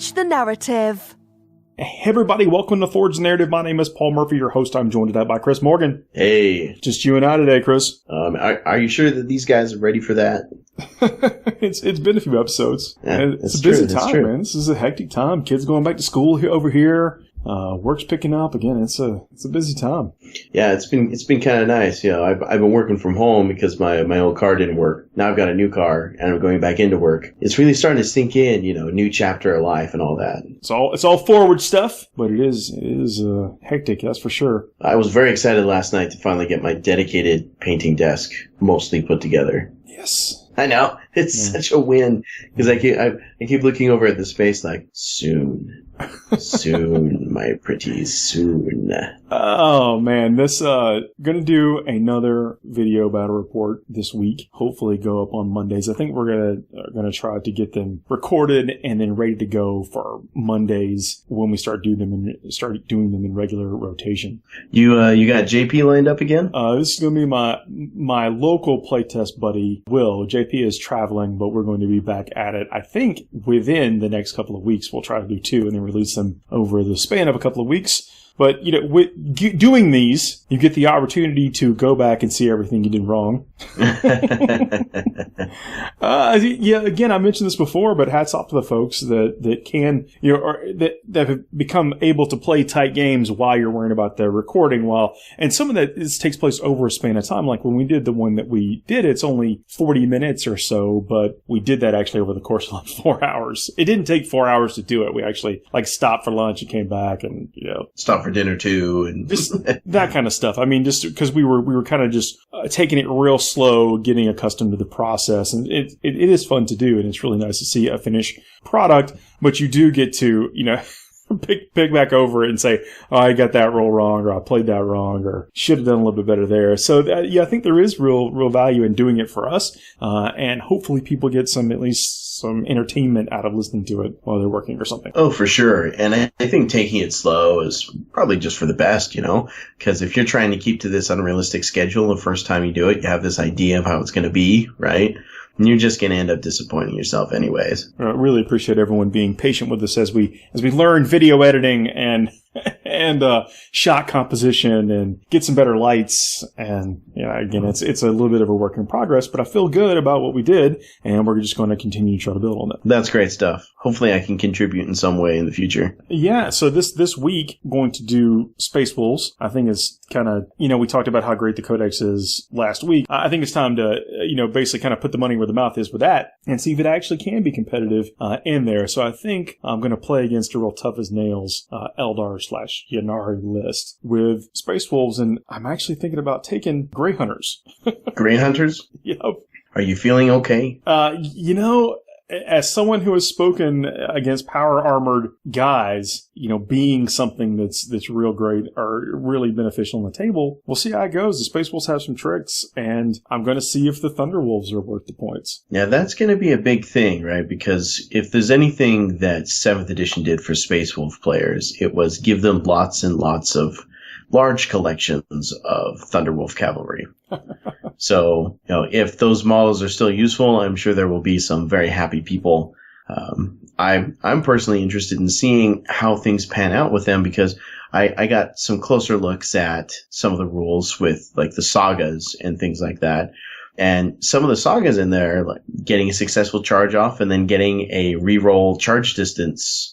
Forge the Narrative. Hey everybody, welcome to Forge the Narrative. My name is Paul Murphy, your host. I'm joined today by Chris Morgan. Hey. Just you and I today, Chris. Are you sure that these guys are ready for that? It's been a few episodes. Yeah, it's a busy time, man. This is a hectic time. Kids going back to school here, over here. Work's picking up again. It's a busy time. Yeah, it's been kind of nice. You know, I've been working from home because my old car didn't work. Now I've got a new car and I'm going back into work. It's really starting to sink in, you know, new chapter of life and all that. It's all forward stuff, but it is hectic. That's for sure. I was very excited last night to finally get my dedicated painting desk mostly put together. Yes. I know. It's such a win because I keep looking over at the space like, soon, my pretty, soon. Oh man, this gonna do another video battle report this week. Hopefully go up on Mondays. I think we're gonna try to get them recorded and then ready to go for Mondays when we start doing them in regular rotation. You got JP lined up again? This is gonna be my local playtest buddy Will. JP is traveling, but we're going to be back at it. I think within the next couple of weeks. We'll try to do 2 and then release them over the span of a couple of weeks. But, you know, with doing these, you get the opportunity to go back and see everything you did wrong. Again, I mentioned this before, but hats off to the folks that can, you know, or that have become able to play tight games while you're worrying about the recording and some of that takes place over a span of time. Like when we did the one that we did, it's only 40 minutes or so, but we did that actually over the course of like 4 hours. It didn't take 4 hours to do it. We actually like stopped for lunch and came back and, you know. Stop for dinner too, and just that kind of stuff. I mean, just because we were kind of just taking it real slow, getting accustomed to the process, and it is fun to do, and it's really nice to see a finished product. But you do get to, you know, pick back over it and say, oh, I got that roll wrong, or I played that wrong, or should have done a little bit better there. So I think there is real value in doing it for us, and hopefully people get at least some entertainment out of listening to it while they're working or something. Oh, for sure. And I think taking it slow is probably just for the best, you know, because if you're trying to keep to this unrealistic schedule the first time you do it, you have this idea of how it's going to be, right? And you're just going to end up disappointing yourself anyways. I really appreciate everyone being patient with us as we learn video editing and shot composition and get some better lights. And again, it's a little bit of a work in progress, but I feel good about what we did, and we're just going to continue to try to build on it. That's great stuff. Hopefully I can contribute in some way in the future. Yeah, so this week, going to do Space Wolves. I think it's kind of, we talked about how great the Codex is last week. I think it's time to, basically kind of put the money where the mouth is with that and see if it actually can be competitive in there. So I think I'm going to play against a real tough as nails Eldar/Yannari list with Space Wolves, and I'm actually thinking about taking Grey Hunters. Grey Hunters? Yep. Are you feeling okay? As someone who has spoken against power-armored guys, being something that's real great or really beneficial on the table, we'll see how it goes. The Space Wolves have some tricks, and I'm going to see if the Thunder Wolves are worth the points. Yeah, that's going to be a big thing, right? Because if there's anything that 7th edition did for Space Wolf players, it was give them lots and lots of large collections of Thunderwolf cavalry. So, if those models are still useful, I'm sure there will be some very happy people. I'm personally interested in seeing how things pan out with them because I got some closer looks at some of the rules with like the sagas and things like that. And some of the sagas in there, like getting a successful charge off and then getting a reroll charge distance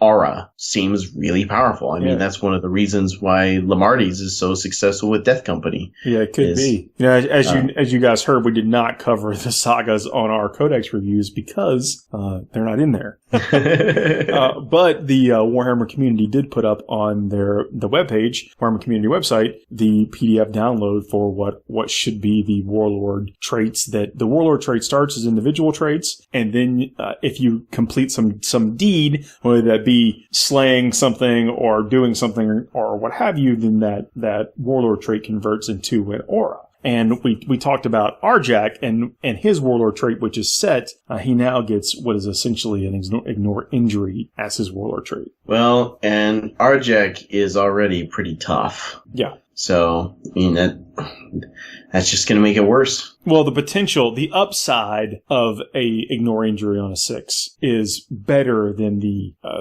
aura seems really powerful. I mean, that's one of the reasons why Lamarty's is so successful with Death Company. Yeah, it could be. As you guys heard, we did not cover the sagas on our Codex reviews because they're not in there. But the Warhammer community did put up on the webpage, Warhammer community website, the PDF download for what should be the Warlord traits. That the Warlord trait starts as individual traits, and then if you complete some deed, whether that be slaying something or doing something or what have you, then that Warlord trait converts into an aura. And we talked about Arjak and his Warlord trait, which is set. He now gets what is essentially an ignore injury as his Warlord trait. Well, and Arjak is already pretty tough. Yeah. So, I mean, that's just going to make it worse. Well, the potential, the upside of a ignore injury on a 6 is better than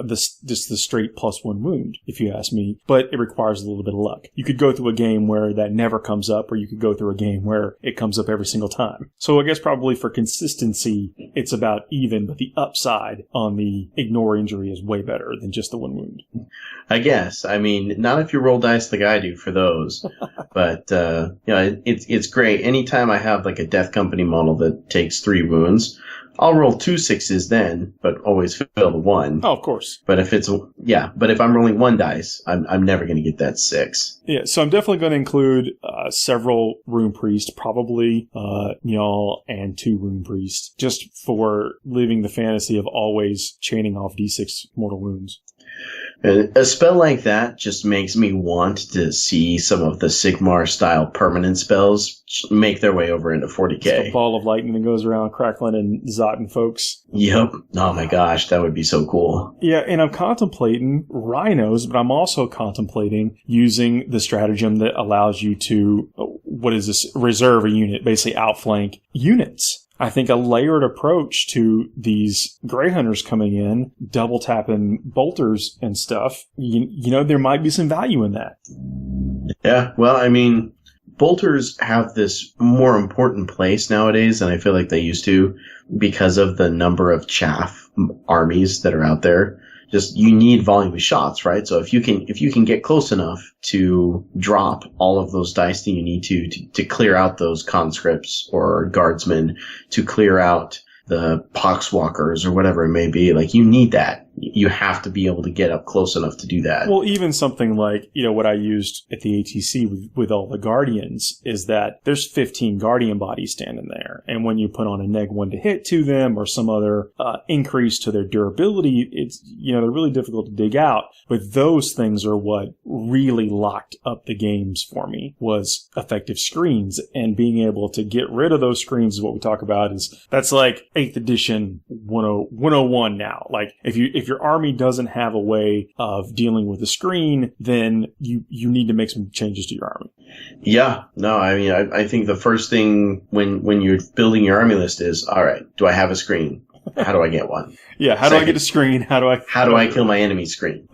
just the straight +1 wound, if you ask me. But it requires a little bit of luck. You could go through a game where that never comes up, or you could go through a game where it comes up every single time. So I guess probably for consistency, it's about even, but the upside on the ignore injury is way better than just the 1 wound. I guess. I mean, not if you roll dice like I do for those, but it's great. Anytime I have like a Death Company model that takes 3 wounds, I'll roll 2 6s then, but always fill the 1. Oh, of course. But if I'm rolling 1 dice, I'm never going to get that 6. Yeah, so I'm definitely going to include several Rune Priests, probably Njal and 2 Rune Priests, just for living the fantasy of always chaining off D6 mortal wounds. And a spell like that just makes me want to see some of the Sigmar-style permanent spells make their way over into 40k. It's a ball of lightning that goes around crackling and zotting folks. Yep. Oh my gosh, that would be so cool. Yeah, and I'm contemplating rhinos, but I'm also contemplating using the stratagem that allows you to, reserve a unit, basically outflank units. I think a layered approach to these Grey Hunters coming in, double tapping bolters and stuff, there might be some value in that. Yeah, well, I mean, bolters have this more important place nowadays than I feel like they used to because of the number of chaff armies that are out there. Just, you need volume of shots, right? So if you can get close enough to drop all of those dice that you need to clear out those conscripts or guardsmen, to clear out the poxwalkers or whatever it may be, like, you need that. You have to be able to get up close enough to do that. Well, even something like, what I used at the ATC with all the Guardians is that there's 15 Guardian bodies standing there. And when you put on a -1 to hit to them or some other increase to their durability, it's, they're really difficult to dig out. But those things are what really locked up the games for me, was effective screens. And being able to get rid of those screens is what we talk about. That's like 8th edition 101 now. Like, if your army doesn't have a way of dealing with the screen, then you need to make some changes to your army. Yeah, no, I mean, I think the first thing when you're building your army list is, all right, do I have a screen? How do I get one? Yeah, how do I get a screen? How do I kill my enemy screen?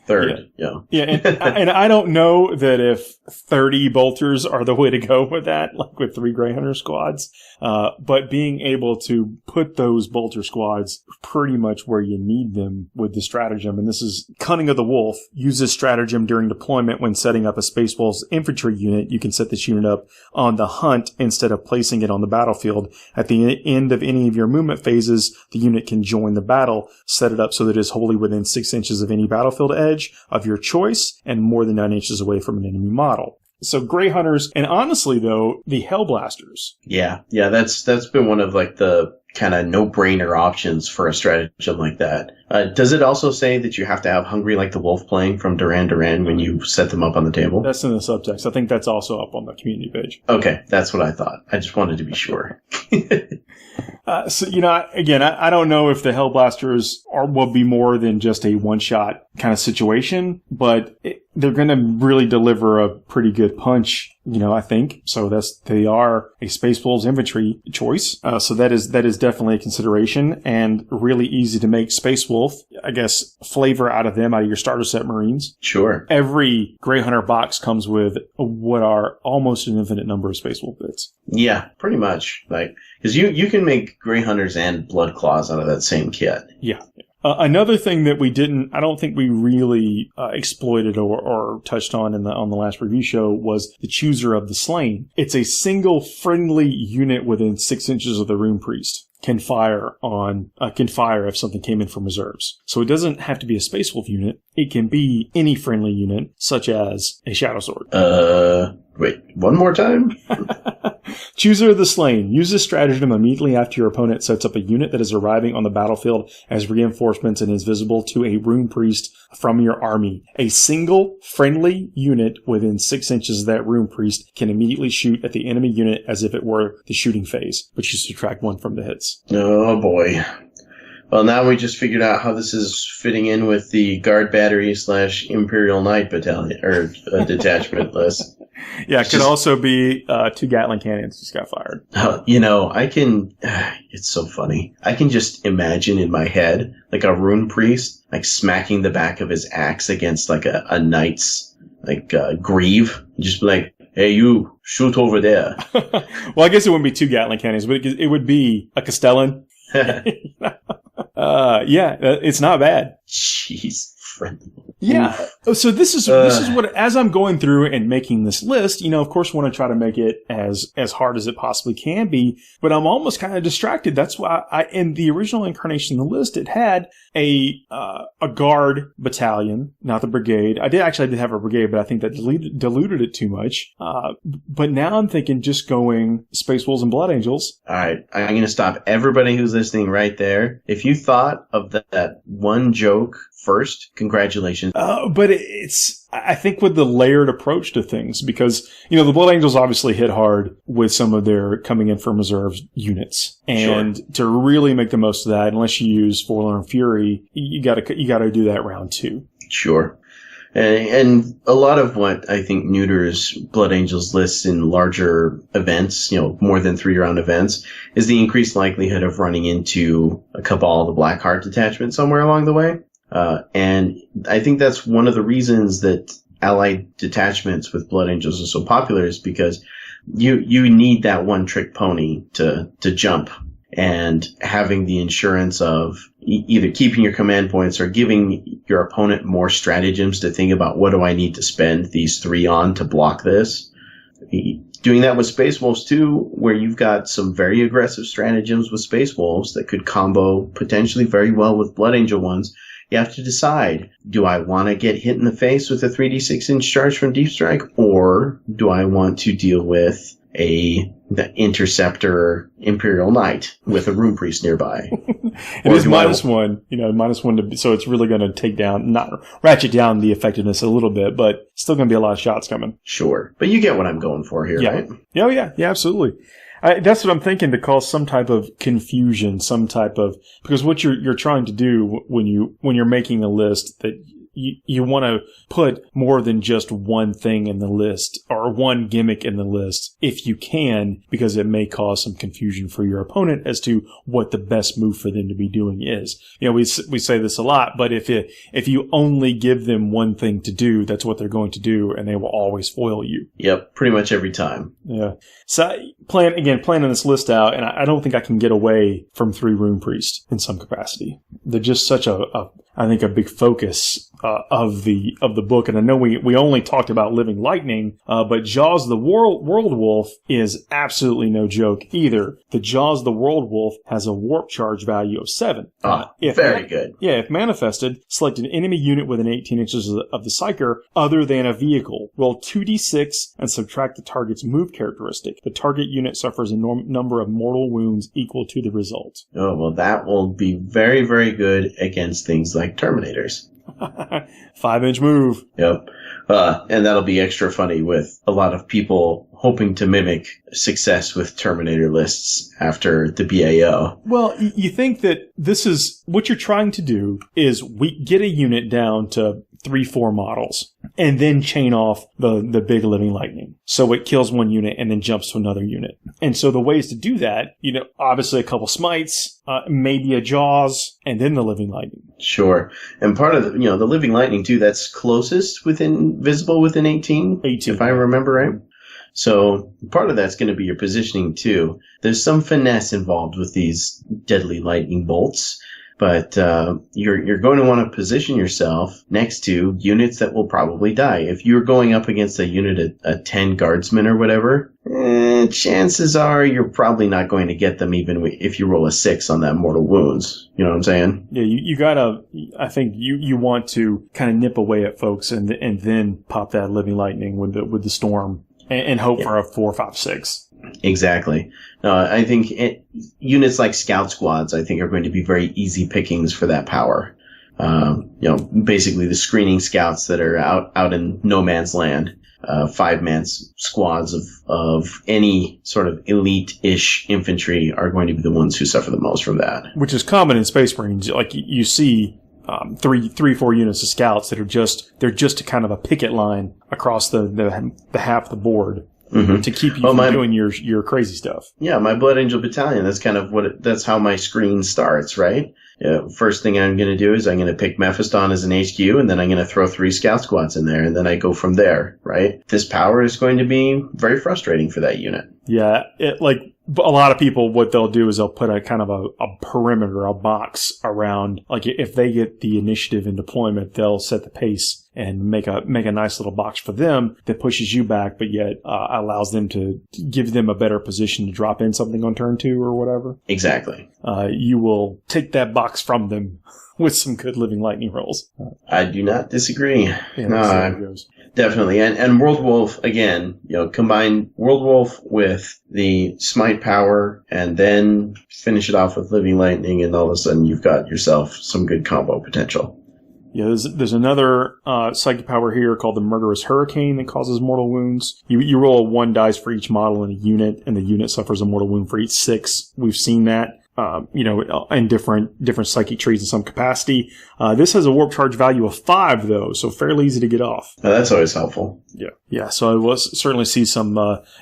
Third, yeah. And I don't know that if 30 bolters are the way to go with that, like with 3 Grey Hunter squads. But being able to put those bolter squads pretty much where you need them with the stratagem, and this is Cunning of the Wolf. Use this stratagem during deployment when setting up a Space Wolves infantry unit. You can set this unit up on the hunt instead of placing it on the battlefield. At the end of any of your movement phases, the unit can join the battle. Set it up so that it is wholly within 6 inches of any battlefield edge of your choice and more than 9 inches away from an enemy model. So Grey Hunters, and honestly though, the Hellblasters. Yeah, that's been one of like the kind of no-brainer options for a stratagem like that. Does it also say that you have to have Hungry Like the Wolf playing from Duran Duran when you set them up on the table? That's in the subtext. I think that's also up on the community page. Okay, that's what I thought. I just wanted to be sure. So, I don't know if the Hellblasters will be more than just a one-shot kind of situation, but they're going to really deliver a pretty good punch, I think. So they are a Space Wolves infantry choice. So that is definitely a consideration, and really easy to make Space Wolf, I guess, flavor out of them, out of your starter set Marines. Sure. Every Grey Hunter box comes with what are almost an infinite number of Space Wolf bits. Yeah, pretty much. Like, because you can make Grey Hunters and Blood Claws out of that same kit. Yeah. Another thing that I don't think we really exploited or touched on on the last review show was the Chooser of the Slain. It's a single friendly unit within 6 inches of the Rune Priest. Can fire if something came in from reserves. So it doesn't have to be a Space Wolf unit. It can be any friendly unit, such as a Shadow Sword. Wait, one more time? Chooser of the Slain. Use this stratagem immediately after your opponent sets up a unit that is arriving on the battlefield as reinforcements and is visible to a Rune Priest from your army. A single friendly unit within 6 inches of that Rune Priest can immediately shoot at the enemy unit as if it were the shooting phase, but you subtract 1 from the hits. Oh boy. Well, now we just figured out how this is fitting in with the Guard Battery / Imperial Knight Battalion or detachment list. Yeah, it could also be 2 Gatling cannons just got fired. It's so funny. I can just imagine in my head, like a rune priest, like smacking the back of his axe against like a knight's, like, greave. Just be like, hey, you, shoot over there. Well, I guess it wouldn't be 2 Gatling cannons, but it would be a Castellan. It's not bad. Jeez. Yeah. So this is what, as I'm going through and making this list, of course, want to try to make it as hard as it possibly can be, but I'm almost kind of distracted. That's why in the original incarnation of the list, it had a guard battalion, not the brigade. I did have a brigade, but I think that diluted it too much. But now I'm thinking just going Space Wolves and Blood Angels. All right. I'm going to stop everybody who's listening right there. If you thought of that one joke first, congratulations. But I think with the layered approach to things, because, the Blood Angels obviously hit hard with some of their coming in from reserve units. And to really make the most of that, unless you use Forlorn Fury, you gotta do that round 2. Sure. And a lot of what I think neuters Blood Angels lists in larger events, more than 3-round events, is the increased likelihood of running into a Cabal, the Blackheart detachment somewhere along the way. And I think that's one of the reasons that allied detachments with Blood Angels are so popular, is because you need that one trick pony to jump, and having the insurance of either keeping your command points or giving your opponent more stratagems to think about, what do I need to spend these 3 on to block this? Doing that with Space Wolves too, where you've got some very aggressive stratagems with Space Wolves that could combo potentially very well with Blood Angel ones. You have to decide, do I want to get hit in the face with a 3d6-inch charge from Deep Strike, or do I want to deal with the Interceptor Imperial Knight with a Rune Priest nearby? It is -1, so it's really going to not ratchet down the effectiveness a little bit, but still going to be a lot of shots coming. Sure. But you get what I'm going for here, right? Oh, yeah, absolutely. That's what I'm thinking, to cause some type of confusion, because what you're trying to do when you're making a list, that you want to put more than just one thing in the list or one gimmick in the list if you can, because it may cause some confusion for your opponent as to what the best move for them to be doing is. We say this a lot, but if you only give them one thing to do, that's what they're going to do, and they will always foil you. Yep, pretty much every time. Yeah. So planning this list out, and I don't think I can get away from 3 Rune Priests in some capacity. They're just such I think a big focus of the book. And I know we only talked about Living Lightning, but Jaws the World Wolf is absolutely no joke either. The Jaws the World Wolf has a warp charge value of 7. Very good. Yeah, if manifested, select an enemy unit within 18 inches of the Psyker other than a vehicle. Roll 2d6 and subtract the target's move characteristic. The target unit suffers a number of mortal wounds equal to the result. Oh, well, that will be very, very good against things like Terminators. 5-inch move. Yep. And that'll be extra funny with a lot of people hoping to mimic success with Terminator lists after the BAO. Well, you think that this is what you're trying to do is we get a unit down to 3-4 models and then chain off the big Living Lightning. So it kills one unit and then jumps to another unit. And so the ways to do that, obviously a couple smites, maybe a Jaws, and then the Living Lightning. Sure. And part of the Living Lightning too, that's closest visible within 18, if I remember right. So part of that's going to be your positioning too. There's some finesse involved with these deadly lightning bolts, but you're going to want to position yourself next to units that will probably die. If you're going up against a unit of 10 guardsmen or whatever, chances are you're probably not going to get them even if you roll a 6 on that mortal wounds. You know what I'm saying? Yeah, you gotta, I think you want to kind of nip away at folks and then pop that Living Lightning with the storm. And hope for a 4, 5, 6. Exactly. I think units like scout squads, I think, are going to be very easy pickings for that power. Basically the screening scouts that are out in no man's land. 5-man squads of any sort of elite-ish infantry are going to be the ones who suffer the most from that. Which is common in Space Marines. Like you see 4 units of scouts that are they're just kind of a picket line across the half of the board. Mm-hmm. To keep you from doing your crazy stuff. Yeah, my Blood Angel Battalion, that's kind of that's how my screen starts, right? First thing I'm going to do is I'm going to pick Mephiston as an HQ, and then I'm going to throw 3 scout squads in there, and then I go from there, right? This power is going to be very frustrating for that unit. Yeah, a lot of people, what they'll do is they'll put a kind of a perimeter, a box around, like if they get the initiative in deployment, they'll set the pace and make a nice little box for them that pushes you back, but yet allows them to give them a better position to drop in something on turn 2 or whatever. Exactly. You will take that box from them with some good Living Lightning rolls. I do not disagree. Yeah, that's how it goes. Definitely. And World Wolf, again, combine World Wolf with the Smite power and then finish it off with Living Lightning, and all of a sudden you've got yourself some good combo potential. Yeah, there's another psychic power here called the Murderous Hurricane that causes mortal wounds. You roll 1 dice for each model in a unit, and the unit suffers a mortal wound for each 6. We've seen that, in different psychic trees in some capacity. This has a warp charge value of 5, though, so fairly easy to get off. Oh, that's always helpful. Yeah. So I will certainly see some.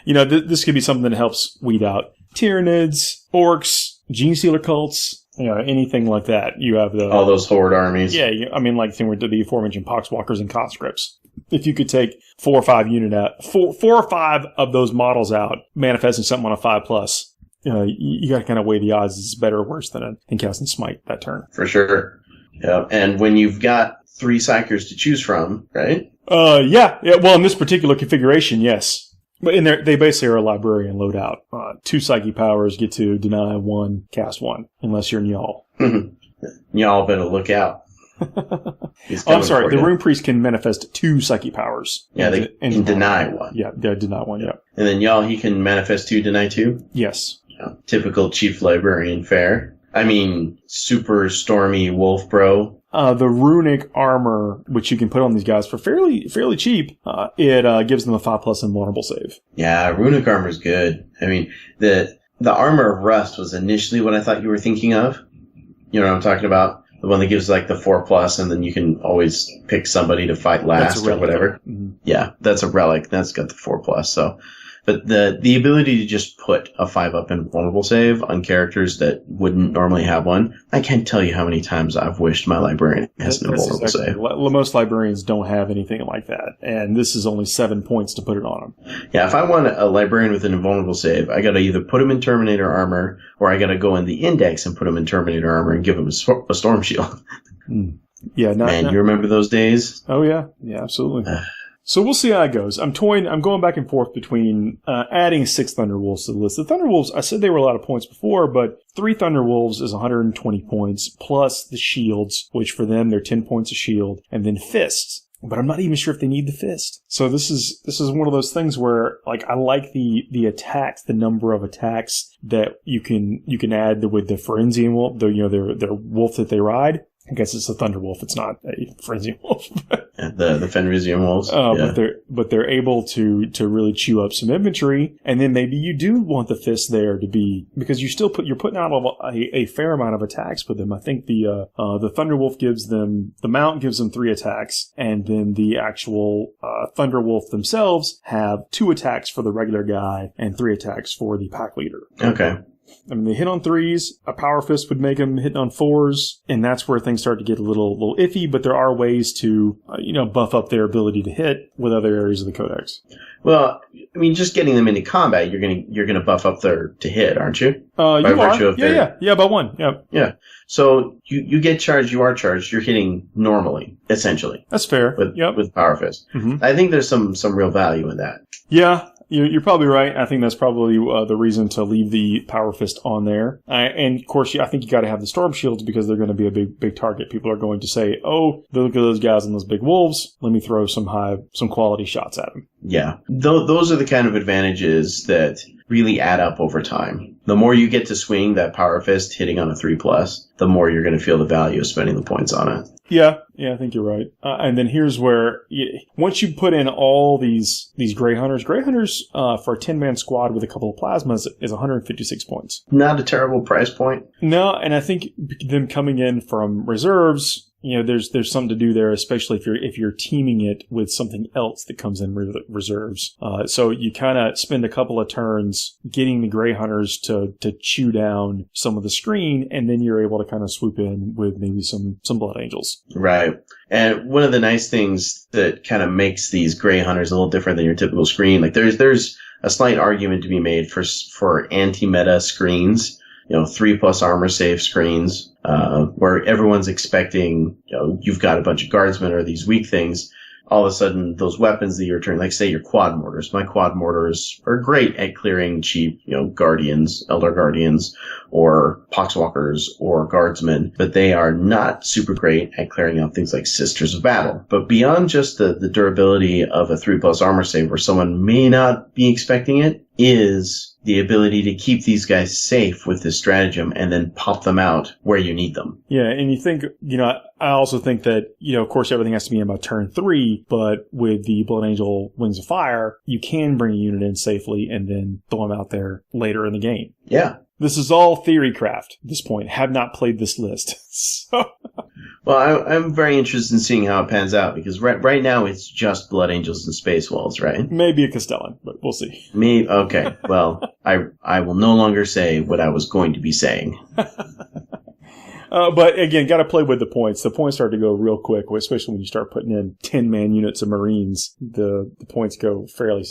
This could be something that helps weed out Tyranids, Orcs, Gene Stealer cults. Anything like that. You have all those horde armies. Yeah, like the aforementioned Poxwalkers and conscripts. If you could take 4 or 5 4 or 5 of those models out, manifesting something on a 5+, you got to kind of weigh the odds. It's better or worse than casting Smite that turn. For sure. Yeah, and when you've got 3 Psychers to choose from, right? Yeah. Well, in this particular configuration, yes. But they basically are a librarian loadout. 2 psyche powers get to deny 1, cast 1, unless you're Njal. Njal better look out. I'm sorry. The Rune Priest can manifest 2 psyche powers. Yeah, they can deny 1. Yeah, they deny 1. Yeah. And then Njal, he can manifest 2, deny 2. Yes. Yeah, typical chief librarian fare. I mean, super stormy wolf bro. The Runic Armor, which you can put on these guys for fairly cheap, it gives them a 5+ invulnerable save. Yeah, Runic Armor is good. I mean, the Armor of Rust was initially what I thought you were thinking of. You know what I'm talking about? The one that gives like the 4+, and then you can always pick somebody to fight last or whatever. Mm-hmm. Yeah, that's a relic. That's got the 4+. So, but the ability to just put a 5+ invulnerable save on characters that wouldn't normally have one, I can't tell you how many times I've wished my librarian has an invulnerable save. Most librarians don't have anything like that, and this is only 7 points to put it on them. Yeah, if I want a librarian with an invulnerable save, I gotta either put him in Terminator armor, or I gotta go in the index and put him in Terminator armor and give him a storm shield. Yeah, you remember those days? Oh yeah, absolutely. So we'll see how it goes. I'm going back and forth between adding 6 Thunderwolves to the list. The Thunderwolves, I said they were a lot of points before, but 3 Thunderwolves is 120 points, plus the shields, which for them, they're 10 points of shield, and then fists. But I'm not even sure if they need the fist. So this is one of those things where, like, I like the attacks, the number of attacks that you can add with the Forensian Wolf, their wolf that they ride. I guess it's a Thunder Wolf. It's not a Frenzy Wolf. the Fenrisian Wolves. But they're able to really chew up some infantry, and then maybe you do want the fist there to be, because you're putting out a fair amount of attacks with them. I think the Thunder Wolf the mount gives them 3 attacks, and then the actual Thunder Wolf themselves have 2 attacks for the regular guy and 3 attacks for the pack leader. Okay. I mean, they hit on 3s. A Power Fist would make them hit on 4s, and that's where things start to get a little iffy. But there are ways to, buff up their ability to hit with other areas of the Codex. Well, I mean, just getting them into combat, you're gonna buff up their to hit, aren't you? You are. Yeah, by 1. Yep. Yeah. So you get charged, you are charged. You're hitting normally, essentially. That's fair. With Power Fist. Mm-hmm. I think there's some real value in that. Yeah. You're probably right. I think that's probably the reason to leave the Power Fist on there. And of course, I think you got to have the Storm Shields because they're going to be a big target. People are going to say, "Oh, look at those guys and those big wolves. Let me throw some quality shots at them." Yeah, those are the kind of advantages that really add up over time. The more you get to swing that Power Fist hitting on a 3+, the more you're going to feel the value of spending the points on it. Yeah, I think you're right. And then here's where, once you put in all these Grey Hunters for a 10-man squad with a couple of plasmas is 156 points. Not a terrible price point. No, and I think them coming in from reserves, there's something to do there, especially if you're teaming it with something else that comes in reserves. So you kind of spend a couple of turns getting the Grey Hunters to chew down some of the screen, and then you're able to kind of swoop in with maybe some Blood Angels. Right. And one of the nice things that kind of makes these Grey Hunters a little different than your typical screen, like there's a slight argument to be made for anti-meta screens, 3+ armor save screens, where everyone's expecting, you've got a bunch of guardsmen or these weak things. All of a sudden, those weapons that you're turning, like say your quad mortars. My quad mortars are great at clearing cheap, guardians, elder guardians, or poxwalkers, or guardsmen, but they are not super great at clearing out things like Sisters of Battle. But beyond just the durability of a 3+ armor save, where someone may not be expecting it, is the ability to keep these guys safe with this stratagem and then pop them out where you need them. Yeah, and you think, I also think that, of course everything has to be in by turn 3, but with the Blood Angel Wings of Fire, you can bring a unit in safely and then throw them out there later in the game. Yeah. This is all theory craft at this point. Have not played this list. So... Well, I'm very interested in seeing how it pans out, because right now it's just Blood Angels and Space Wolves, right? Maybe a Castellan, but we'll see. Okay. Well, I will no longer say what I was going to be saying. But again, got to play with the points. The points start to go real quick, especially when you start putting in 10-man units of Marines. The points go fairly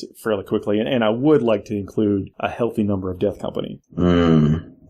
quickly, and I would like to include a healthy number of Death Company.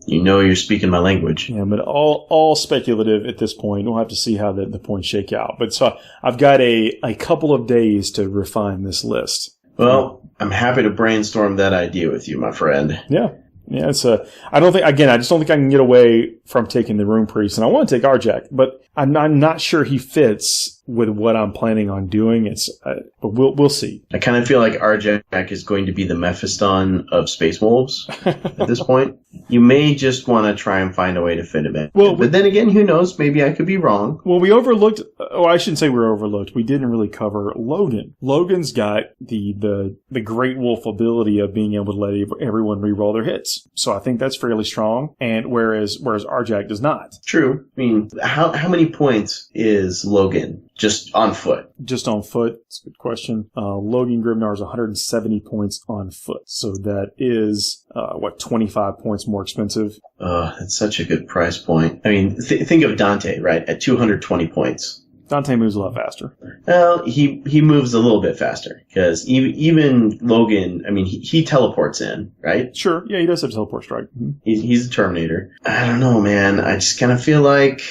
You're speaking my language. Yeah, but all speculative at this point. We'll have to see how the points shake out. But so I've got a couple of days to refine this list. Well, I'm happy to brainstorm that idea with you, my friend. Yeah. Yeah, I just don't think I can get away from taking the Rune Priest, and I want to take Arjak, but I'm not sure he fits with what I'm planning on doing. But we'll see. I kind of feel like Arjak is going to be the Mephiston of Space Wolves at this point. You may just want to try and find a way to fit him in. Well, but then again, who knows? Maybe I could be wrong. Well, we overlooked. Oh, I shouldn't say we were overlooked. We didn't really cover Logan. Logan's got the Great Wolf ability of being able to let everyone reroll their hits. So I think that's fairly strong. And whereas Arjak does not. True. I mean, how many points is Logan? Just on foot. Just on foot? That's a good question. Logan Grimnar is 170 points on foot. So that is, 25 points more expensive? That's such a good price point. I mean, think of Dante, right? At 220 points. Dante moves a lot faster. Well, he moves a little bit faster, because even Logan, I mean, he teleports in, right? Sure. Yeah, he does have teleport strike. Mm-hmm. He's a Terminator. I don't know, man. I just kind of feel like,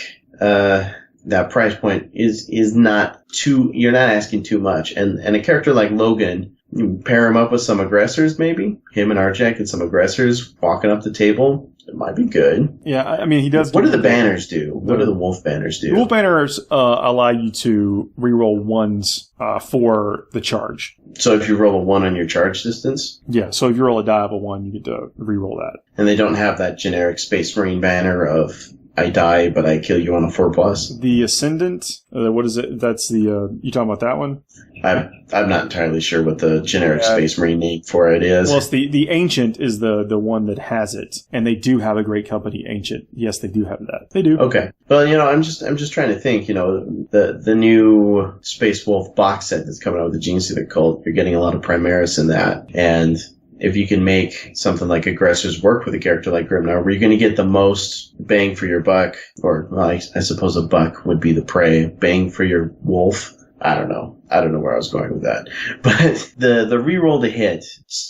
that price point is not you're not asking too much. And a character like Logan, you pair him up with some aggressors, maybe? Him and Arjak and some aggressors walking up the table. It might be good. Yeah, I mean, he does. What do the banners do? What do the wolf banners do? The wolf banners allow you to reroll ones for the charge. So if you roll a 1 on your charge distance? Yeah, so if you roll a die of a 1, you get to reroll that. And they don't have that generic Space Marine banner of I die, but I kill you on a 4+. The Ascendant, what is it? That's the, you talking about that one? I'm not entirely sure what the generic Space Marine name for it is. Well, it's the Ancient is the one that has it, and they do have a great company, Ancient. Yes, they do have that. They do. Okay. Well, I'm just trying to think, the new Space Wolf box set that's coming out with the Genesealer Cult, you're getting a lot of Primaris in that, and if you can make something like Aggressors work with a character like Grimnar, where you're going to get the most bang for your buck, or well, I suppose a buck would be the prey, bang for your wolf. I don't know where I was going with that. But the reroll to hit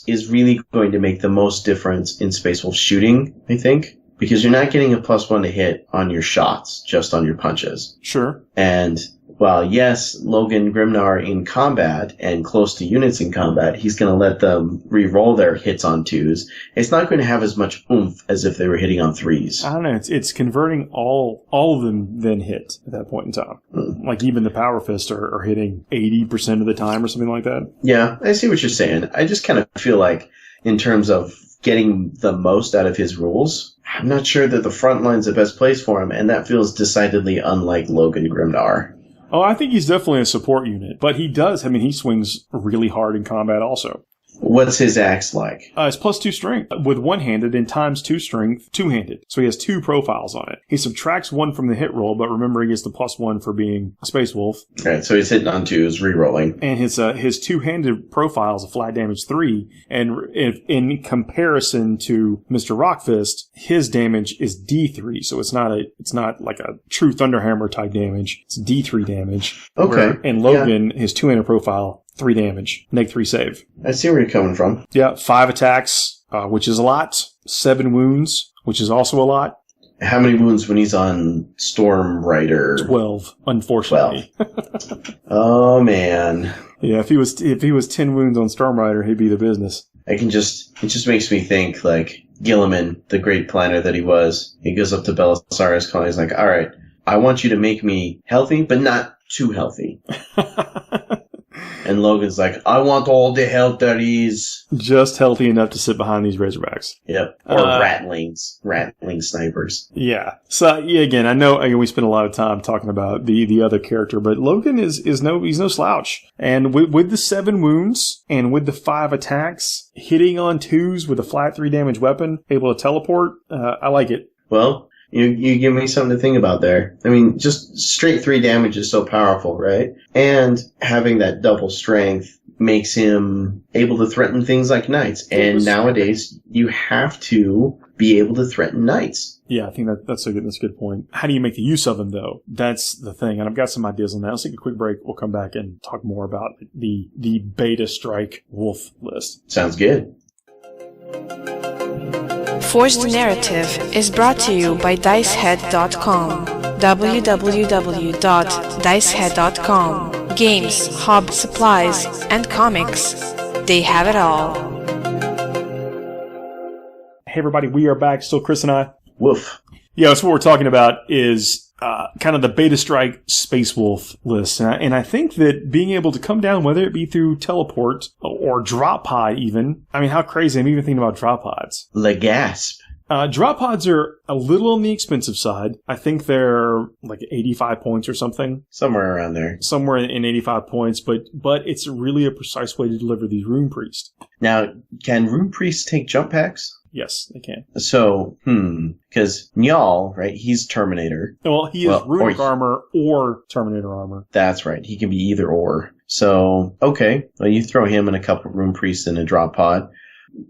is really going to make the most difference in Space Wolf shooting, I think. Because you're not getting a +1 to hit on your shots, just on your punches. Sure. And while, yes, Logan Grimnar in combat and close to units in combat, he's going to let them re-roll their hits on 2s. It's not going to have as much oomph as if they were hitting on 3s. I don't know. It's converting all of them then hit at that point in time. Like even the Power Fists are hitting 80% of the time or something like that. Yeah, I see what you're saying. I just kind of feel like in terms of getting the most out of his rules, I'm not sure that the front line's the best place for him, and that feels decidedly unlike Logan Grimnar. Oh, I think he's definitely a support unit, but he does. I mean, he swings really hard in combat also. What's his axe like? It's +2 strength with one-handed and ×2 strength, two-handed. So he has 2 profiles on it. He subtracts 1 from the hit roll, but remember he gets the +1 for being a Space Wolf. Right, so he's hitting on 2s, re-rolling. And his two-handed profile is a flat damage 3, and in comparison to Mr. Rockfist, his damage is D3, so it's not like a true Thunderhammer type damage. It's D3 damage. Okay. And Logan, his two-handed profile, 3 damage, -3 save. I see where you're coming from. Yeah, 5 attacks, which is a lot. 7 wounds, which is also a lot. How many wounds when he's on Storm Rider? 12, unfortunately. 12. Oh man. Yeah, if he was 10 wounds on Storm Rider, he'd be the business. It just makes me think like Gilliman, the great planner that he was. He goes up to Belisarius Khan. He's like, all right, I want you to make me healthy, but not too healthy. And Logan's like, I want all the health that is. Just healthy enough to sit behind these Razorbacks. Yep. Or rattling snipers. Yeah. So, yeah, again, I know we spent a lot of time talking about the other character, but Logan he's no slouch. And with the 7 wounds and with the 5 attacks, hitting on 2s with a flat 3 damage weapon, able to teleport, I like it. Well, you give me something to think about there. I mean, just straight 3 damage is so powerful, right? And having that double strength makes him able to threaten things like knights. And nowadays, you have to be able to threaten knights. Yeah, I think that's a good point. How do you make the use of them, though? That's the thing, and I've got some ideas on that. Let's take a quick break. We'll come back and talk more about the Beta Strike Wolf list. Sounds good. Forced Narrative is brought to you by Dicehead.com. www.dicehead.com. Games, hobby, supplies, and comics. They have it all. Hey everybody, we are back. Still Chris and I. Woof. Yeah, so what we're talking about is kind of the Beta Strike Space Wolf list. And I think that being able to come down, whether it be through teleport or drop pod even. I mean, how crazy. I'm even thinking about drop pods. Le gasp. Drop pods are a little on the expensive side. I think they're like 85 points or something. Somewhere around there. Somewhere in 85 points, but it's really a precise way to deliver these Rune Priests. Now, can Rune Priests take jump packs? Yes, they can. So, because Njal, right, he's Terminator. Well, he is Runic Armor or Terminator Armor. That's right. He can be either or. So, okay. Well, you throw him and a couple of Rune Priests in a drop pod.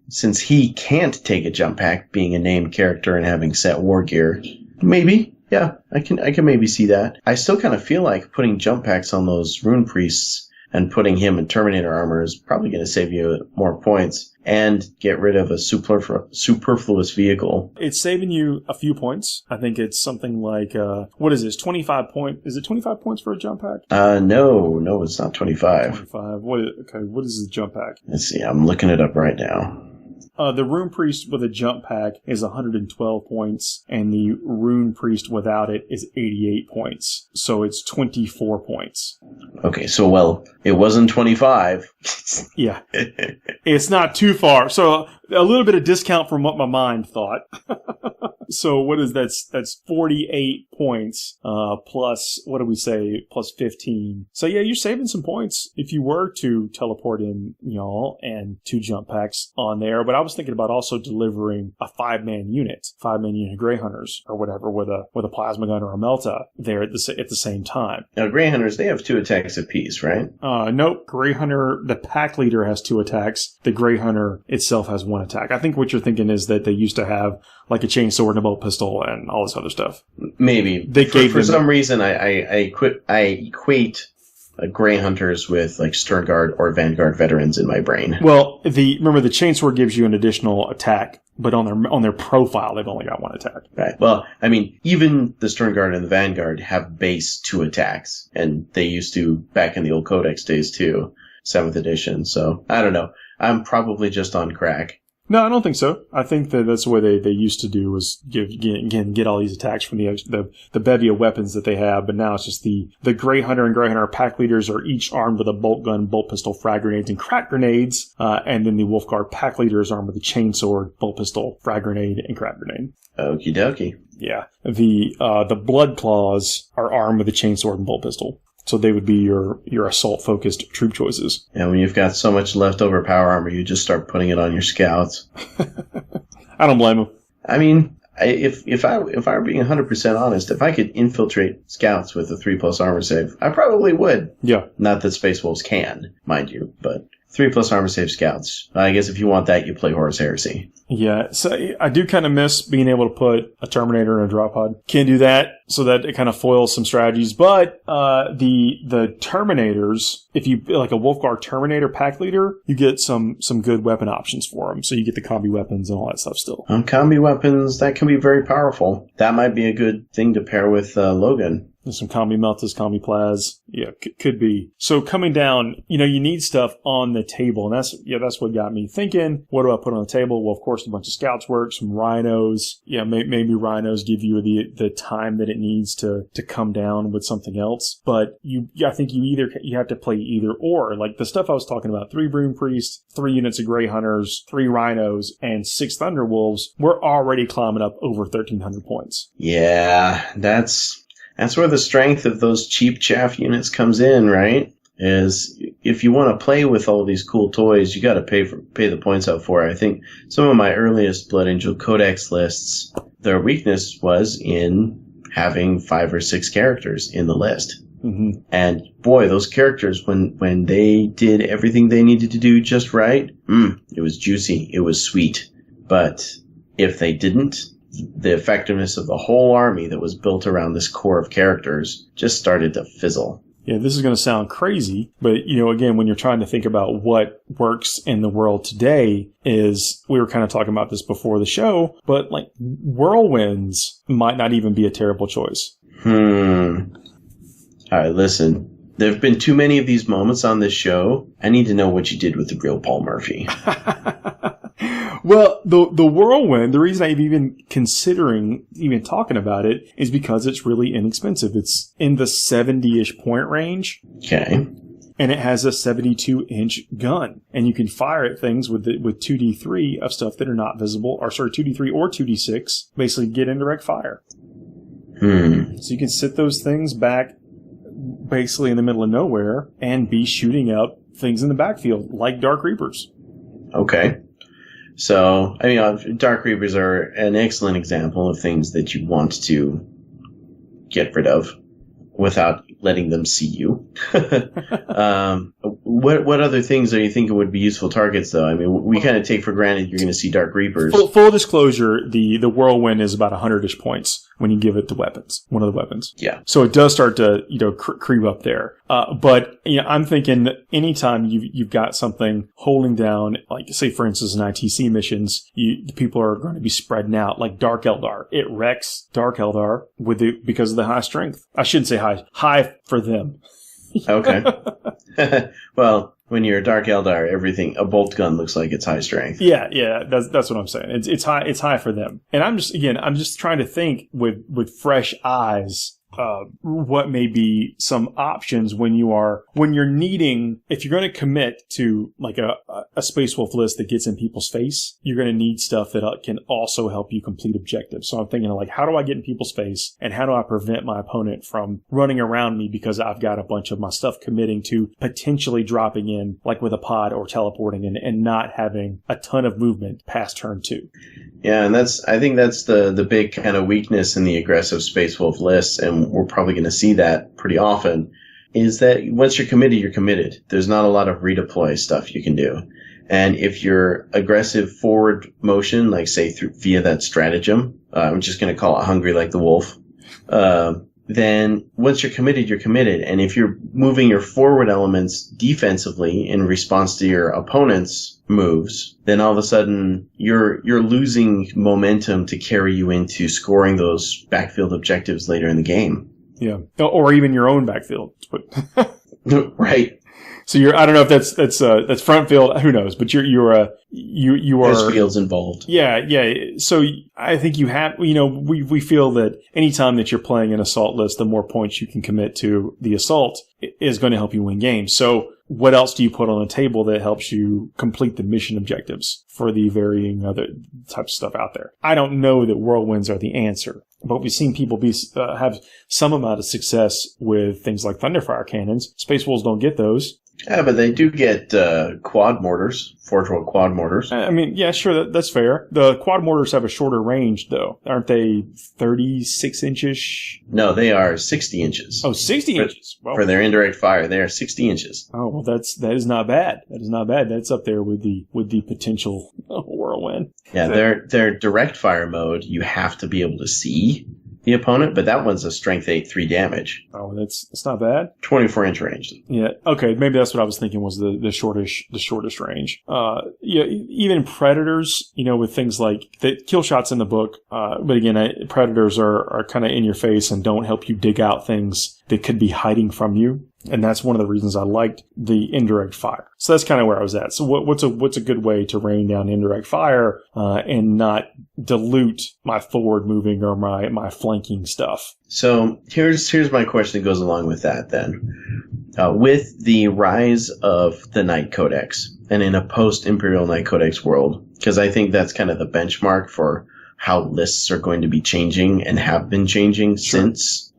Since he can't take a jump pack, being a named character and having set war gear, maybe. Yeah, I can maybe see that. I still kind of feel like putting jump packs on those Rune Priests and putting him in Terminator Armor is probably going to save you more points and get rid of a superfluous vehicle. It's saving you a few points. I think it's something like, what is this, 25 point? Is it 25 points for a jump pack? No, it's not 25. 25. What is the jump pack? Let's see, I'm looking it up right now. The Rune Priest with a jump pack is 112 points, and the Rune Priest without it is 88 points. So it's 24 points. Okay, so, well, it wasn't 25. Yeah. It's not too far. So a little bit of discount from what my mind thought. So what is that? That's 48 points, plus, what do we say, plus 15. So yeah, you're saving some points if you were to teleport in, and 2 jump packs on there. But I was thinking about also delivering a 5-man unit of Grey Hunters or whatever with a plasma gun or a Melta there at the same time. Now, Grey Hunters, they have 2 attacks apiece, right? Nope. Grey Hunter, the pack leader has 2 attacks. The Grey Hunter itself has 1 attack. I think what you're thinking is that they used to have like a chainsword and a bolt pistol and all this other stuff. Maybe. They for some reason, I equate Grey Hunters with like Sternguard or Vanguard veterans in my brain. Well, remember the chainsword gives you an additional attack, but on their profile they've only got 1 attack. Right. Well, I mean, even the Sternguard and the Vanguard have base 2 attacks, and they used to back in the old Codex days too, 7th edition. So I don't know. I'm probably just on crack. No, I don't think so. I think that's the way they used to do was get all these attacks from the bevy of weapons that they have, but now it's just the Grey Hunter and Grey Hunter pack leaders are each armed with a bolt gun, bolt pistol, frag grenades, and crack grenades, and then the Wolfguard pack leader is armed with a chainsword, bolt pistol, frag grenade, and crack grenade. Okie dokie. Yeah. The Blood Claws are armed with a chainsword and bolt pistol. So they would be your assault-focused troop choices. And when you've got so much leftover power armor, you just start putting it on your scouts. I don't blame them. I mean, if I were being 100% honest, if I could infiltrate scouts with a 3+ armor save, I probably would. Yeah. Not that Space Wolves can, mind you, but 3+ armor save scouts. I guess if you want that, you play Horus Heresy. Yeah, so I do kind of miss being able to put a Terminator in a drop pod. Can do that, so that it kind of foils some strategies. But the Terminators, if you like a Wolfguard Terminator pack leader, you get some good weapon options for them. So you get the combi weapons and all that stuff still. Combi weapons, that can be very powerful. That might be a good thing to pair with Logan. There's some combi meltas, combi plas. Yeah, could be. So coming down, you need stuff on the table. And that's what got me thinking, what do I put on the table? Well, of course, a bunch of scouts work, some rhinos. Yeah, maybe rhinos give you the time that it needs to come down with something else. But I think you have to play either or. Like the stuff I was talking about, 3 Broom Priests, 3 units of Grey Hunters, 3 rhinos, and 6 Thunderwolves, we're already climbing up over 1,300 points. Yeah, that's where the strength of those cheap chaff units comes in, right? Is if you want to play with all these cool toys, you got to pay the points out for it. I think some of my earliest Blood Angel Codex lists, their weakness was in having 5 or 6 characters in the list. Mm-hmm. And boy, those characters, when they did everything they needed to do just right, it was juicy, it was sweet. But if they didn't, the effectiveness of the whole army that was built around this core of characters just started to fizzle. Yeah, this is going to sound crazy, but, again, when you're trying to think about what works in the world today is, we were kind of talking about this before the show, but like whirlwinds might not even be a terrible choice. All right, listen. There have been too many of these moments on this show. I need to know what you did with the real Paul Murphy. Well, the whirlwind, the reason I'm even considering even talking about it is because it's really inexpensive. It's in the 70-ish point range. Okay. And it has a 72-inch gun. And you can fire at things with 2d3 of stuff that are not visible, 2d3 or 2d6, basically get indirect fire. So you can sit those things back basically in the middle of nowhere and be shooting up things in the backfield, like Dark Reapers. Okay. So, I mean, Dark Reapers are an excellent example of things that you want to get rid of without letting them see you. What other things are you thinking would be useful targets, though? I mean, we kind of take for granted you're going to see Dark Reapers. Full disclosure, the whirlwind is about 100-ish points when you give it the weapons, one of the weapons. Yeah. So it does start to, creep up there. But I'm thinking that anytime you've got something holding down, like say for instance in ITC missions, the people are going to be spreading out, like Dark Eldar. It wrecks Dark Eldar because of the high strength. I shouldn't say high for them. Okay. Well, when you're a Dark Eldar, a bolt gun looks like it's high strength. Yeah, that's what I'm saying. It's high for them. And I'm just trying to think with fresh eyes what may be some options when you're needing, if you're going to commit to like a Space Wolf list that gets in people's face, you're going to need stuff that can also help you complete objectives. So I'm thinking like, how do I get in people's face and how do I prevent my opponent from running around me because I've got a bunch of my stuff committing to potentially dropping in like with a pod or teleporting and not having a ton of movement past turn 2. Yeah, and I think that's the big kind of weakness in the aggressive Space Wolf lists, and we're probably going to see that pretty often, is that once you're committed, you're committed. There's not a lot of redeploy stuff you can do. And if your aggressive forward motion, like say via that stratagem, I'm just going to call it hungry like the wolf, then once you're committed, you're committed. And if you're moving your forward elements defensively in response to your opponent's moves, then all of a sudden you're losing momentum to carry you into scoring those backfield objectives later in the game. Yeah. Or even your own backfield. Right. So I don't know if that's front field, who knows, but you are There's fields involved. Yeah. So I think you have, we feel that anytime that you're playing an assault list, the more points you can commit to the assault is going to help you win games. So what else do you put on the table that helps you complete the mission objectives for the varying other types of stuff out there? I don't know that whirlwinds are the answer, but we've seen people have some amount of success with things like thunderfire cannons. Space Wolves don't get those. Yeah, but they do get quad mortars, Forge World quad mortars. I mean, yeah, sure, that's fair. The quad mortars have a shorter range, though. Aren't they 36 inches? No, they are 60 inches. Oh, 60 inches. Well, for their indirect fire, they are 60 inches. Oh, well, that is not bad. That is not bad. That's up there with the potential whirlwind. Yeah, their direct fire mode, you have to be able to see the opponent, but that one's a strength 8, 3 damage. Oh, that's not bad. 24-inch range. Yeah. Okay. Maybe that's what I was thinking was the shortest range. Yeah. Even predators, with things like the kill shots in the book. But again, predators are kind of in your face and don't help you dig out things that could be hiding from you. And that's one of the reasons I liked the indirect fire. So that's kind of where I was at. So what's a good way to rain down indirect fire and not dilute my forward moving or my flanking stuff? So here's my question that goes along with that then. With the rise of the Knight Codex and in a post-Imperial Knight Codex world, because I think that's kind of the benchmark for how lists are going to be changing and have been changing since.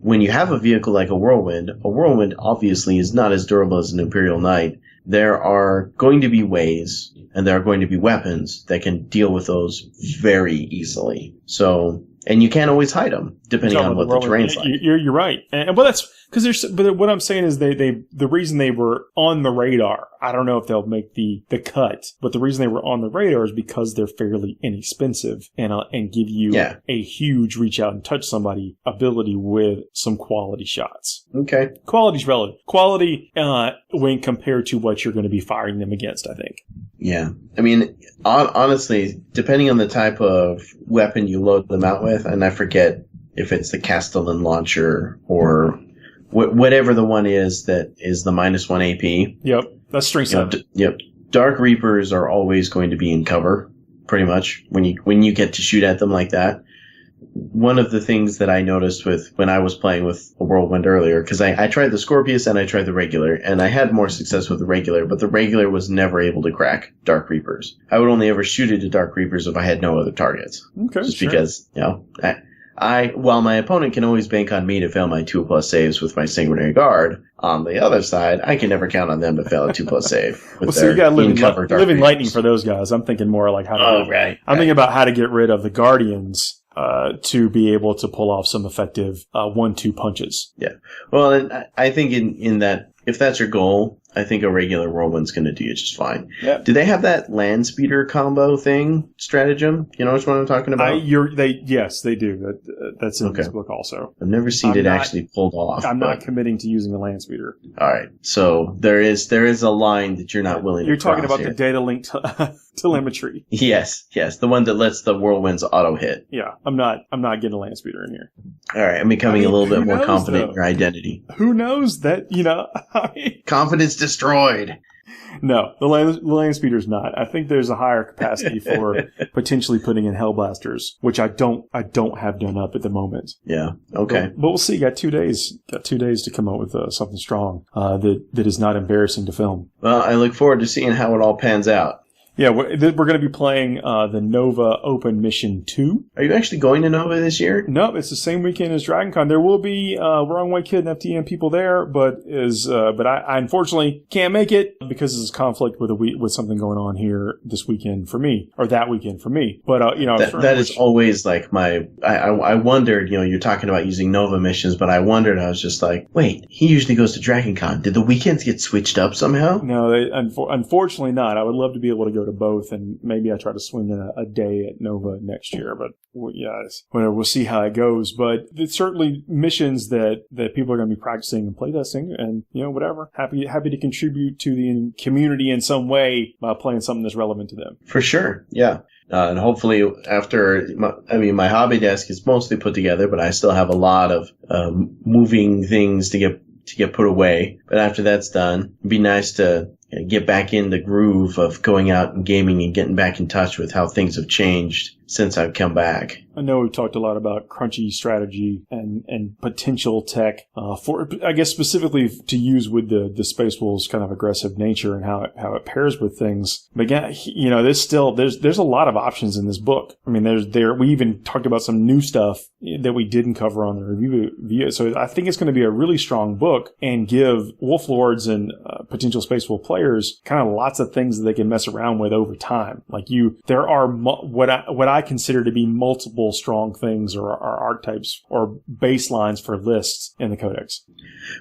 When you have a vehicle like a Whirlwind obviously is not as durable as an Imperial Knight. There are going to be ways and there are going to be weapons that can deal with those very easily. So, and you can't always hide them depending on what the terrain's like. You're right. And well, that's because but what I'm saying is the reason they were on the radar, I don't know if they'll make the cut, but the reason they were on the radar is because they're fairly inexpensive and give you a huge reach out and touch somebody ability with some quality shots. Okay. Quality's relative. Quality, when compared to what you're going to be firing them against, I think. Yeah. I mean, honestly, depending on the type of weapon you load them out with, and I forget if it's the Castellan launcher or whatever the one is that is the -1 AP. Yep. That's strength 7. Yep. Dark Reapers are always going to be in cover, pretty much, when you get to shoot at them like that. One of the things that I noticed when I was playing with a Whirlwind earlier, because I tried the Scorpius and I tried the regular, and I had more success with the regular, but the regular was never able to crack Dark Reapers. I would only ever shoot it to Dark Reapers if I had no other targets. Okay, just because, while my opponent can always bank on me to fail my 2+ saves with my Sanguinary Guard, on the other side, I can never count on them to fail a 2+ save. With so you got living lightning Reapers. for those guys. I'm thinking more like how to. Oh, right. I'm thinking about how to get rid of the Guardians. To be able to pull off some effective 1-2 punches. Yeah. Well, and I think in that, if that's your goal, I think a regular Whirlwind's going to do you just fine. Yep. Do they have that land speeder combo thing, stratagem? You know which one I'm talking about? Yes, they do. That's in this book also. I've never seen it actually pulled off. I'm not committing to using a land speeder. All right. So there is a line that you're not willing to cross. You're talking about here. the data link telemetry. Yes, the one that lets the Whirlwinds auto hit. Yeah, I'm not getting a land speeder in here. All right, I'm becoming a little bit more confident in your identity. Who knows that, Confidence destroyed. No, the land speeder's not. I think there's a higher capacity for potentially putting in Hellblasters, which I don't have done up at the moment. Yeah. Okay. But we'll see. Got 2 days. Got 2 days to come up with something strong that is not embarrassing to film. Well, I look forward to seeing how it all pans out. Yeah, we're going to be playing the Nova Open Mission 2. Are you actually going to Nova this year? No, it's the same weekend as DragonCon. There will be Wrong Way Kid and FTM people there, but I unfortunately can't make it because there's a conflict with something going on here this weekend for me, or that weekend for me. But that is always like I wondered. You're talking about using Nova missions, but I wondered. I was just like, wait, he usually goes to DragonCon. Did the weekends get switched up somehow? No, unfortunately not. I would love to be able to go to both, and maybe I try to swing a day at Nova next year, but we'll see how it goes. But it's certainly missions that people are going to be practicing and playtesting, and whatever. Happy to contribute to the community in some way by playing something that's relevant to them. For sure, yeah. And hopefully after, my hobby desk is mostly put together, but I still have a lot of moving things to get put away. But after that's done, it'd be nice to get back in the groove of going out and gaming and getting back in touch with how things have changed since I've come back. I know we've talked a lot about crunchy strategy and potential tech for, I guess, specifically to use with the Space Wolves' kind of aggressive nature and how it pairs with things. But again, there's a lot of options in this book. I mean, we even talked about some new stuff that we didn't cover on the review. So I think it's going to be a really strong book and give Wolf Lords and potential Space Wolf players kind of lots of things that they can mess around with over time. Like there are what I consider to be multiple strong things or archetypes or baselines for lists in the Codex.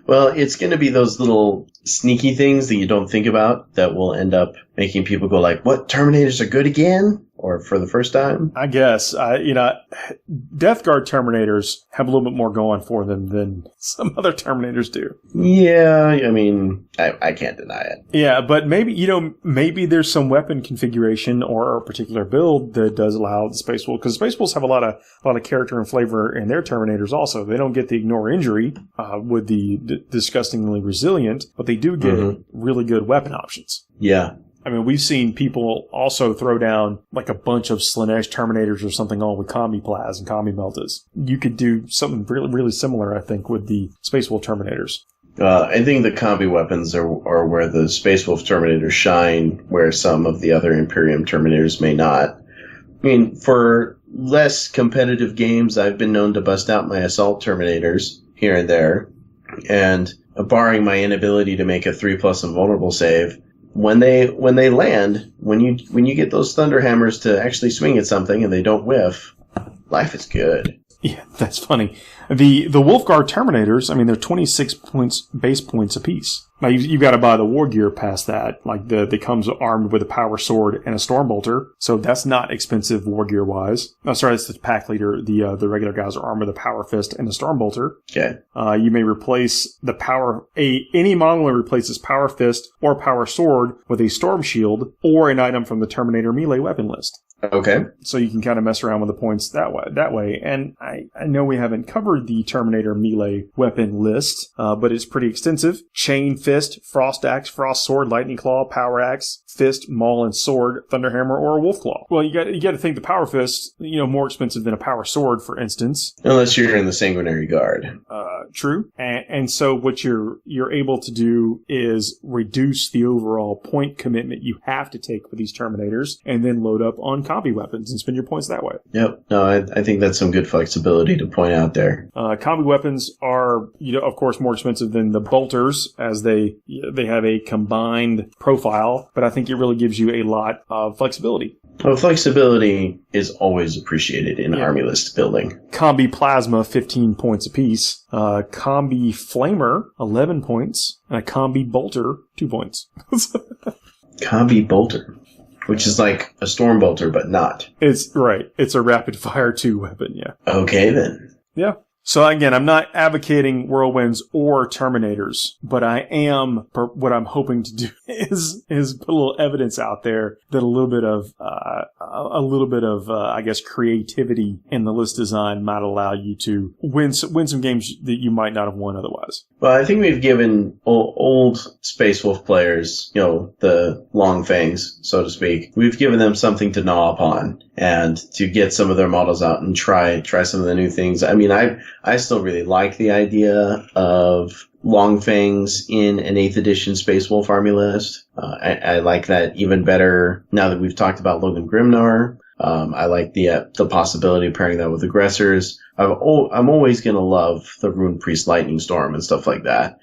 Well, it's going to be those little sneaky things that you don't think about that will end up making people go like, what, Terminators are good again? Or for the first time? I guess. Death Guard Terminators have a little bit more going for them than some other Terminators do. Yeah, I mean, I can't deny it. Yeah, but maybe there's some weapon configuration or a particular build that does allow the Space Wolves, because Space Wolves have a lot of character and flavor in their Terminators also. They don't get the ignore injury with the disgustingly resilient, but they do get really good weapon options. Yeah. I mean, we've seen people also throw down like a bunch of Slanesh Terminators or something all with Combi Plas and Combi Meltas. You could do something really, really similar, I think, with the Space Wolf Terminators. I think the combi weapons are where the Space Wolf Terminators shine, where some of the other Imperium Terminators may not. I mean, for less competitive games, I've been known to bust out my Assault Terminators here and there, and barring my inability to make a 3+ invulnerable save, when they land, when you get those Thunderhammers to actually swing at something and they don't whiff, life is good. Yeah, that's funny. The Wolfguard Terminators, I mean, they're 26 base points apiece. Now, you've got to buy the war gear past that. Like, they comes armed with a power sword and a Stormbolter. So that's not expensive war gear wise. Oh, sorry, that's the pack leader. The regular guys are armed with a power fist and a Stormbolter. Okay. You may replace any model that replaces power fist or power sword with a storm shield or an item from the Terminator melee weapon list. Okay. So you can kind of mess around with the points that way. And I know we haven't covered the Terminator melee weapon list, but it's pretty extensive. Chain Fist, Frost Axe, Frost Sword, Lightning Claw, Power Axe, Fist, Maul, and Sword, Thunderhammer, or a Wolf Claw. Well, you got to think the Power Fist, more expensive than a Power Sword, for instance. Unless you're in the Sanguinary Guard. True. And so what you're able to do is reduce the overall point commitment you have to take for these Terminators, and then load up on combi weapons and spend your points that way. Yep. No, I think that's some good flexibility to point out there. Combi weapons are, of course, more expensive than the bolters, as they have a combined profile, but I think it really gives you a lot of flexibility. Well, flexibility is always appreciated in army list building. Combi Plasma, 15 points apiece. Combi Flamer, 11 points. And a Combi Bolter, 2 points. Combi Bolter, which is like a Stormbolter, but not. It's right. It's a rapid fire 2 weapon, yeah. Okay, then. Yeah. So again, I'm not advocating whirlwinds or Terminators, but what I'm hoping to do is put a little evidence out there that a little bit of I guess creativity in the list design might allow you to win some games that you might not have won otherwise. Well, I think we've given old Space Wolf players, the long fangs, so to speak, we've given them something to gnaw upon and to get some of their models out and try some of the new things. I mean, I still really like the idea of long fangs in an 8th edition Space Wolf army list. I like that even better now that we've talked about Logan Grimnar. I like the possibility of pairing that with aggressors. I'm always going to love the Rune Priest Lightning Storm and stuff like that.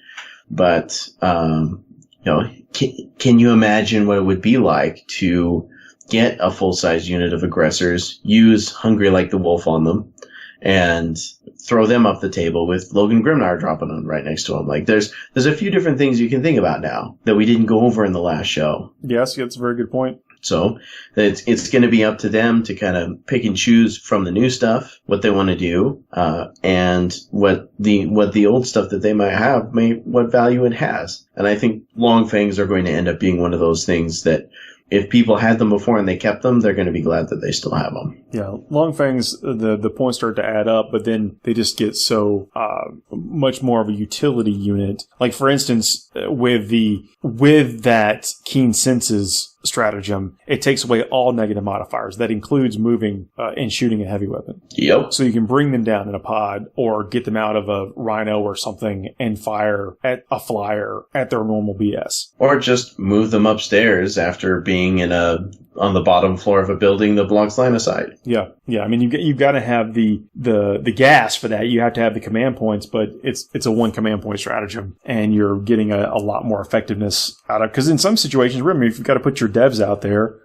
But, can you imagine what it would be like to get a full-size unit of aggressors, use Hungry Like the Wolf on them, and throw them up the table with Logan Grimnar dropping on right next to them? Like, there's a few different things you can think about now that we didn't go over in the last show. Yes, that's a very good point. So it's going to be up to them to kind of pick and choose from the new stuff what they want to do, and what the old stuff that they might have what value it has. And I think long fangs are going to end up being one of those things that if people had them before and they kept them, they're going to be glad that they still have them. Yeah, long fangs, the points start to add up, but then they just get so much more of a utility unit. Like, for instance, with that Keen Senses stratagem, it takes away all negative modifiers. That includes moving and shooting a heavy weapon. Yep. So you can bring them down in a pod or get them out of a rhino or something and fire at a flyer at their normal BS. Or just move them upstairs after being on the bottom floor of a building that blocks line of sight. Yeah. I mean, you've got to have the gas for that. You have to have the command points, but it's a one command point stratagem, and you're getting a lot more effectiveness out of. Because in some situations, remember, if you've got to put your devs out there,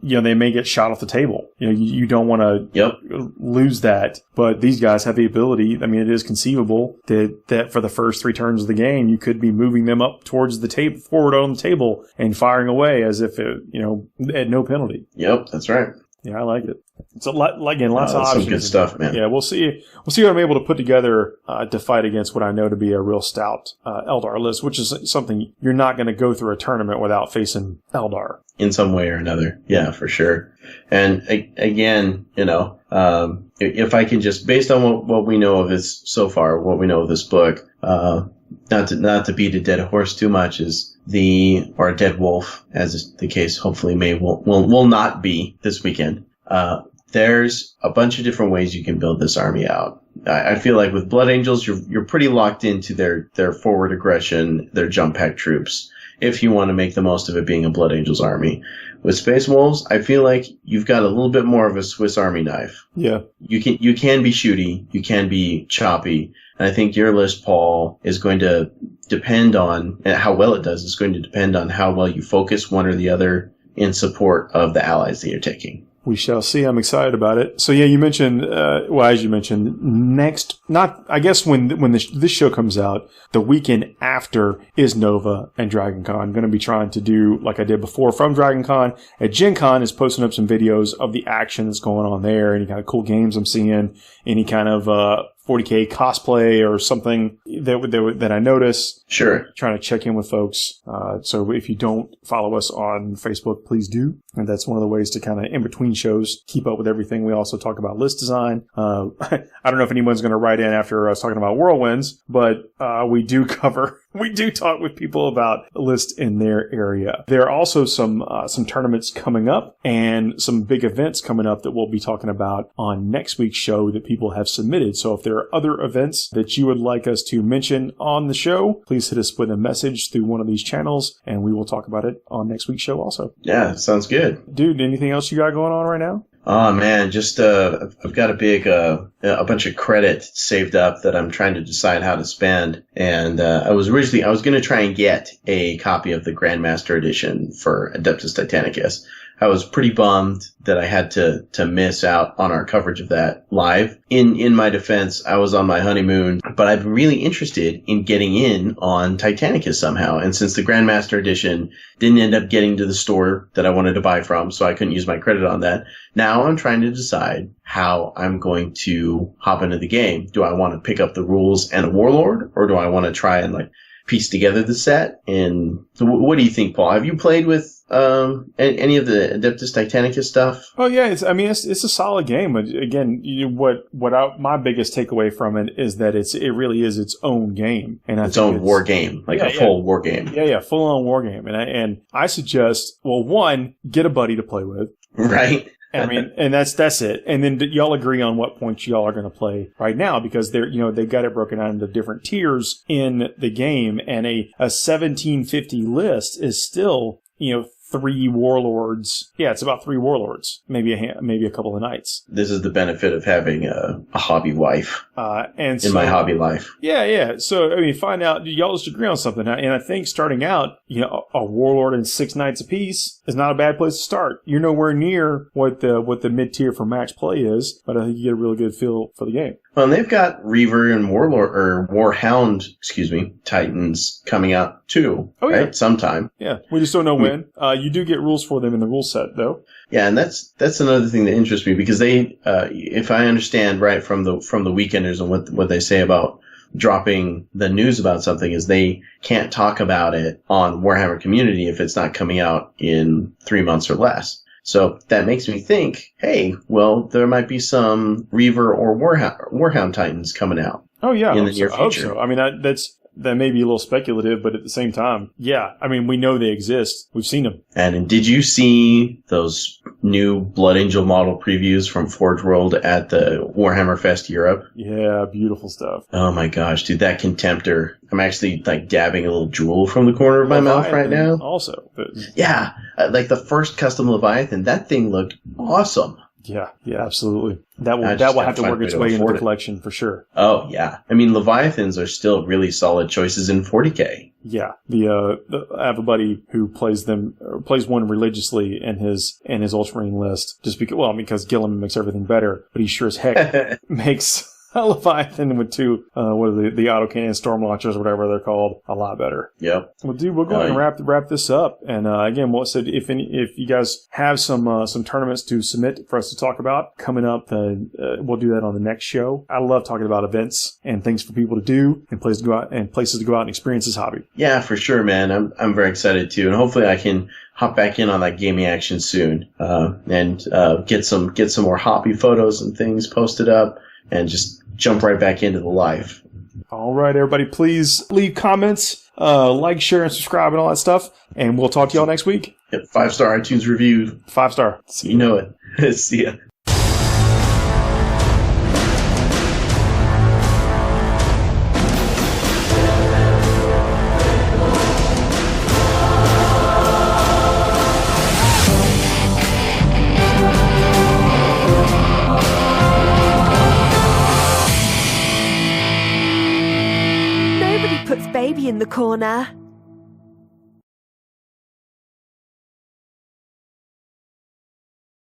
they may get shot off the table. You don't want to lose that. But these guys have the ability. I mean, it is conceivable that for the first 3 turns of the game, you could be moving them up towards the table, forward on the table, and firing away as if at no penalty. Yep, that's right. Yeah, I like it. It's a lot. Again, lots of options. Some good stuff, man. Yeah, we'll see what I'm able to put together to fight against what I know to be a real stout Eldar list, which is something you're not going to go through a tournament without facing Eldar in some way or another. Yeah, for sure. And again, if I can just, based on what we know of this so far, what we know of this book, not to beat a dead horse too much, or a dead wolf, as is the case hopefully will not be this weekend. There's a bunch of different ways you can build this army out. I feel like with Blood Angels, you're pretty locked into their forward aggression, their jump pack troops, if you want to make the most of it being a Blood Angels army. With Space Wolves, I feel like you've got a little bit more of a Swiss Army knife. Yeah. You can be shooty, you can be choppy, and I think your list, Paul, is going to depend on, and how well it does is going to depend on how well you focus one or the other in support of the allies that you're taking. We shall see. I'm excited about it. So yeah, you mentioned, as you mentioned, I guess when this show comes out, the weekend after is Nova and Dragon Con. I'm going to be trying to do like I did before from Dragon Con. At Gen Con is posting up some videos of the action that's going on there, any kind of cool games I'm seeing, any kind of 40k cosplay or something that I notice. Sure. Trying to check in with folks. So if you don't follow us on Facebook, please do. And that's one of the ways to kind of, in between shows, keep up with everything. We also talk about list design. I don't know if anyone's going to write in after us talking about Whirlwinds, but we do talk with people about lists in their area. There are also some tournaments coming up and some big events coming up that we'll be talking about on next week's show that people have submitted. So if there are other events that you would like us to mention on the show, please hit us with a message through one of these channels and we will talk about it on next week's show also. Yeah, sounds good. Dude, anything else you got going on right now? Oh man, just I've got a bunch of credit saved up that I'm trying to decide how to spend, and I was going to try and get a copy of the Grandmaster Edition for Adeptus Titanicus. I was pretty bummed that I had to miss out on our coverage of that live. In my defense, I was on my honeymoon, but I've been really interested in getting in on Titanicus somehow. And since the Grandmaster Edition didn't end up getting to the store that I wanted to buy from, so I couldn't use my credit on that, now I'm trying to decide how I'm going to hop into the game. Do I want to pick up the rules and a Warlord, or do I want to try and piece together the set? And what do you think, Paul? Have you played with any of the Adeptus Titanicus stuff? Oh yeah, it's a solid game. But again, my biggest takeaway from it is that it really is its own game, and its own war game, full war game. Yeah, full on war game. And I suggest, well, one, get a buddy to play with, right? I mean, and that's it. And then y'all agree on what points y'all are going to play right now, because they've got it broken out into different tiers in the game, and a 1750 list is still, 3 warlords. Yeah, it's about 3 warlords, maybe a couple of knights. This is the benefit of having a hobby wife. In my hobby life. Yeah. So, I mean, find out, y'all just agree on something. And I think starting out, a warlord and 6 knights apiece is not a bad place to start. You're nowhere near what the mid-tier for match play is, but I think you get a really good feel for the game. Well, and they've got Reaver and Warhound, Titans coming out too. Oh, yeah. Right? Sometime. Yeah. We just don't know when. You do get rules for them in the rule set, though. Yeah, and that's another thing that interests me, because they, if I understand right from the Weekenders and what they say about dropping the news about something, is they can't talk about it on Warhammer Community if it's not coming out in 3 months or less. So that makes me think, hey, well, there might be some Reaver or Warhound Titans coming out. Oh yeah, in the near future. I hope so. I mean, that may be a little speculative, but at the same time, yeah, I mean, we know they exist. We've seen them. And did you see those new Blood Angel model previews from Forge World at the Warhammer Fest Europe? Yeah, beautiful stuff. Oh my gosh, dude, that Contemptor. I'm actually like dabbing a little drool from the corner of my mouth right now. Also. Yeah, like the first custom Leviathan, that thing looked awesome. Yeah, absolutely. That will have to work its way into the collection for sure. Oh yeah, I mean Leviathans are still really solid choices in 40k. Yeah, I have a buddy who plays one religiously in his Ultramarine list, just because Gilliman makes everything better, but he sure as heck makes a Leviathan with two, the autocannon storm launchers or whatever they're called, a lot better. Yep. Well, dude, we'll go ahead and wrap this up. And again, if you guys have some tournaments to submit for us to talk about coming up, we'll do that on the next show. I love talking about events and things for people to do and places to go out and experience this hobby. Yeah, for sure, man. I'm very excited too, and hopefully I can hop back in on that gaming action soon and get some more hobby photos and things posted up. And just jump right back into the life. All right, everybody, please leave comments, like, share, and subscribe and all that stuff. And we'll talk to y'all next week. Yep, 5-star iTunes review. 5-star. You know it. See ya. Puts baby in the corner.